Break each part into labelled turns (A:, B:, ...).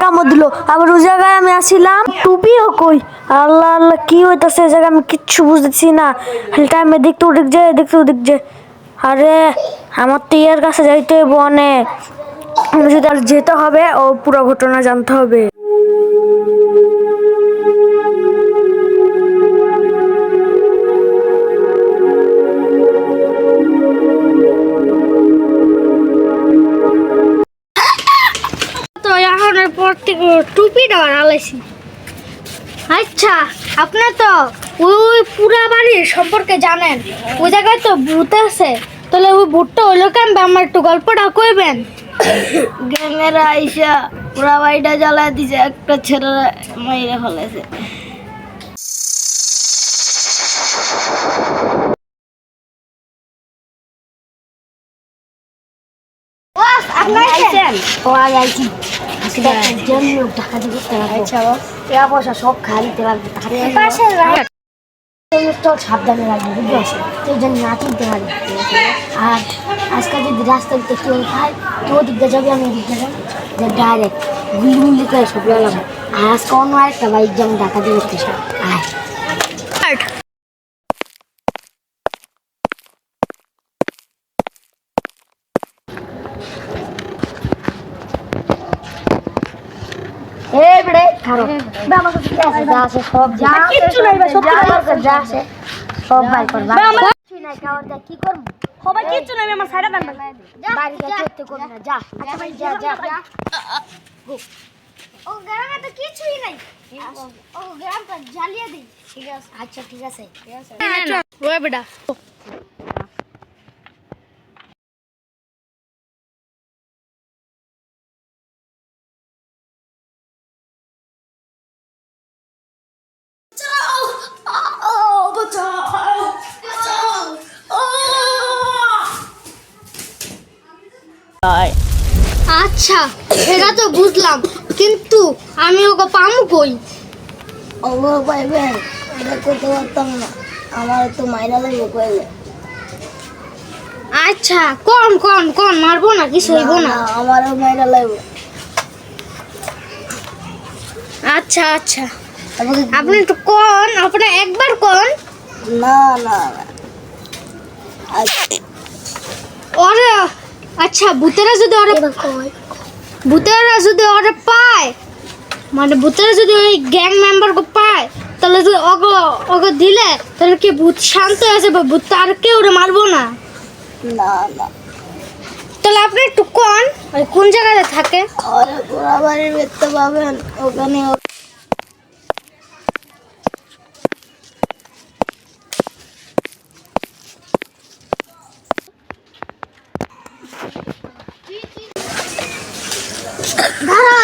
A: কামড় দিল। আবার ওই জায়গায় আমি আসিলাম, টুপিও কই। আল্লাহ আল্লাহ, কি হইতাছে এই জায়গায় আমি কিচ্ছু বুঝতেছি না। টাইমে দেখতে ওদিক যে আরে আমার তো ইয়ার কাছে যাইতে হইব অনেক। আমি যদি আর যেতে হবে ও পুরো ঘটনা জানতে হবে। তো এখনের পর থেকে টুপিটা বানালাইছি। আচ্ছা, আপনি তো ওই পুরা বাড়ির সম্পর্কে জানেন, ওই জায়গায় তো ভূত আছে, তাহলে ওই ভূতটা হইলো কেন? আমার একটু গল্পটা কইবেন।
B: গ্যাংয়েরা আইসা পুরা বাড়িটা জ্বালায় দিছে, একটা ছেলে মাইরে ফেলেছে।
A: সাবধানে রাখবে, বুঝতে পারছি তো যেন না চিনতে পারি। আর আজকে যদি রাস্তায় কেউ খায় তো ওদিক দিয়ে যাবে, আমি ওদিক দিয়ে যাবো, যে ডাইরেক্ট গুলি করে সব লাগাম। আর আজকে অন্য আরেকটা বাইক যেমন ঢাকা দিয়ে করতেছে। আয় সব বাই করবা। কি করবো?
B: সবাই কিচ্ছু নাই, আমার সাইডে দেন
A: ও গ্রামে তো কিছুই নাই, ও গ্রামটা জ্বালিয়ে দিই। ঠিক আছে, আচ্ছা ঠিক আছে।
B: বেটা
A: আচ্ছা, এটা তো বুঝলাম, কিন্তু আমি ওকে পামু কই?
B: ও পাইবেন, এটা করতে পারতাম না, আমার তো মাইরা লাগবে কইলে।
A: আচ্ছা, কোন মারবো না, কিছু হইব না।
B: আমারও মাইরা লাগবে।
A: আচ্ছা আচ্ছা, আপনি একটু কোন, আপনি একবার কোন।
B: না না
A: ওরে আচ্ছা, ভূতেরা যদি ওরে পায়, মানে ভূতেরা যদি ওই গ্যাং মেম্বারকে পায়, তাহলে যদি ওকে দিলে, তাহলে কি ভূত শান্ত হয়ে যাবে? ভূত আর কেউ ওরে মারবো না।
B: না না,
A: তাহলে আপনি একটু কোন জায়গায় থাকে?
B: ঘরে পুরা বাড়ির দেখতে পাবেন, ওখানে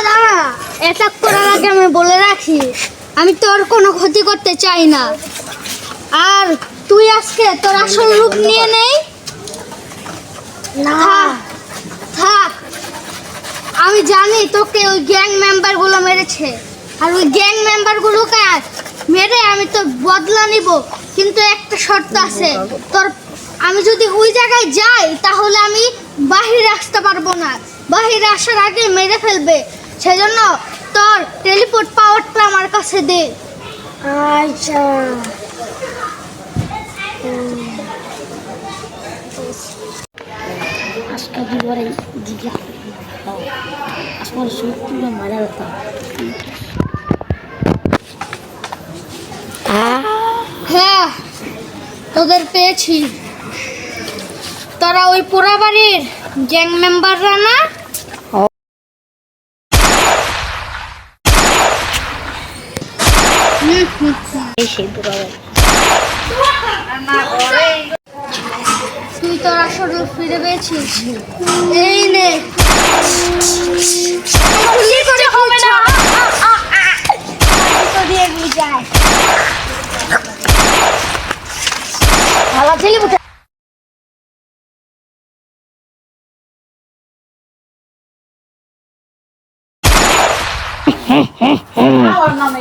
A: দাঁড়া, এটা করার আগে আমি বলে রাখি, আমি তোর কোনো ক্ষতি করতে চাই না। আর তুই আজকে তোর আসল রূপ নিয়ে নেই না, থাক। আমি জানি তোকে ওই গ্যাং মেম্বার গুলো মেরেছে, আর ওই গ্যাং মেম্বার গুলোকে মেরে আমি তো বদলা নিব, কিন্তু একটা শর্ত আছে তোর। আমি যদি ওই জায়গায় যাই, তাহলে আমি বাহিরে আসতে পারবো না, বাহিরে আসার আগে মেরে ফেলবে। সেজন্য তোর টেলিপোর্ট পাওয়ারটা আমার কাছে দে।
B: আচ্ছা আজকে কি করে জিজ্ঞাসা আসলে সত্যি মারা যেতাম।
A: হ্যাঁ, তোদের পেয়েছি। তোরা ওই পোড়া বাড়ির গ্যাং মেম্বাররা না? তুই তোর আসল রূপ ফিরে পেয়েছিস, এই নে।
B: হবে না,
A: ভালো ছেলে বুঝে।
B: আমার নামে